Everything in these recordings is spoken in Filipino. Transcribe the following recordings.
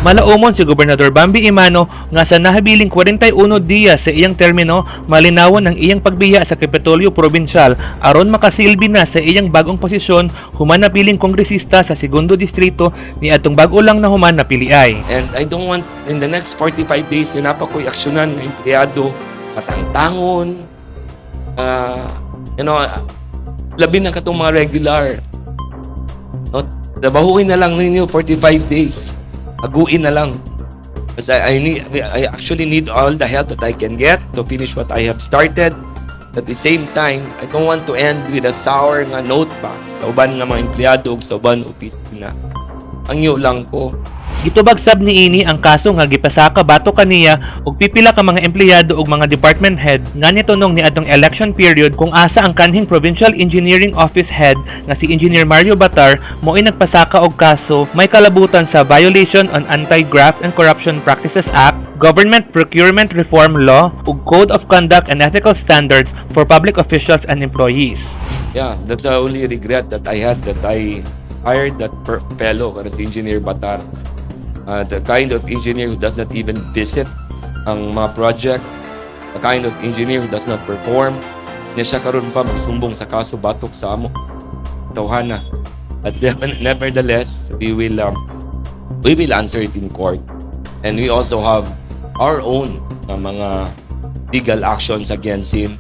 Malaumon si Gobernador Bambi Imano nga sa nahabiling 41 diya sa iyang termino malinawan ang iyang pagbiya sa Kapitolyo Provincial aron makasilbi na sa iyang bagong posisyon human napiling kongresista sa segundo distrito ni atong bag-o lang na human napiliay. And I don't want in the next 45 days hinapa ko'y aksyonan na empleyado, matangtangon, labi na katong mga regular. No? Dabahuin na lang ninyo 45 days. Aguin na lang. Because I actually need all the help that I can get to finish what I have started. At the same time, I don't want to end with a sour nga note pa sa uban nga mga empleyado ug sa uban opisina. Ang iyo lang ko. Gitubagsab niini ang kaso nga gipasaka bato kaniya ug pipila ka mga empleyado ug mga department head nga nitunong ni adtong election period kung asa ang kanhing Provincial Engineering Office Head nga si Engineer Mario Batar mo'y nagpasaka og kaso may kalabutan sa violation on Anti-Graft and Corruption Practices Act, Government Procurement Reform Law ug Code of Conduct and Ethical Standards for Public Officials and Employees. Yeah, that's the only regret that I had, that I hired that fellow, si Engineer Batar. The kind of engineer who does not even visit ang mga project, the kind of engineer who does not perform. Niya siya karon pa magsumbong sa kaso batok sa amo tawhana. But nevertheless, we will answer it in court, and we also have our own mga legal actions against him.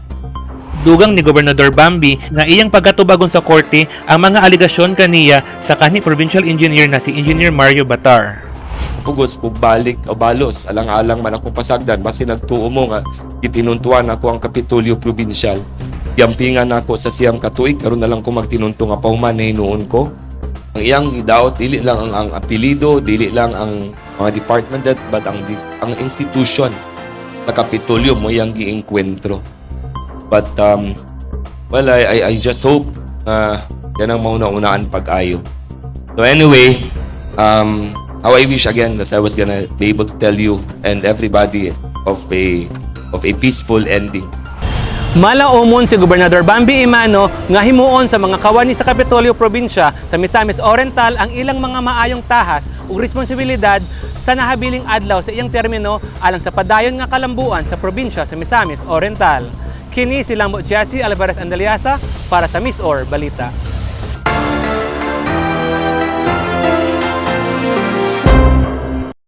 Dugang ni Gobernador Bambi nga iyang pagkatubagon sa korte ang mga aligasyon kaniya sa kanhi provincial engineer na si Engineer Mario Batar. Pugos balik o balos alang-alang man akong pasagdan basi nagtuo mo nga gitinuntuan ako ang Kapitolyo Provincial. Yampingan ako sa siyam katuig karon na lang ko magtinunto nga pahuman na hinuon ko. Ang iyang gidaot dili lang ang apelyido, dili lang ang mga department but ang institution sa Kapitolyo mo yang giengkwentro. But well, I just hope yan ang mauna-unaan pag-ayo. So anyway, how I wish again that I was gonna be able to tell you and everybody of a peaceful ending. Malaumon si Gobernador Bambi Imano nga himuon sa mga kawani sa Kapitolyo Probinsya sa Misamis Oriental ang ilang mga maayong tahas ug responsibilidad sa nahabiling adlaw sa iyang termino alang sa padayon nga kalambuan sa probinsya sa Misamis Oriental. Kini silang Jesse Alvarez Andaliasa para sa Miss Or Balita.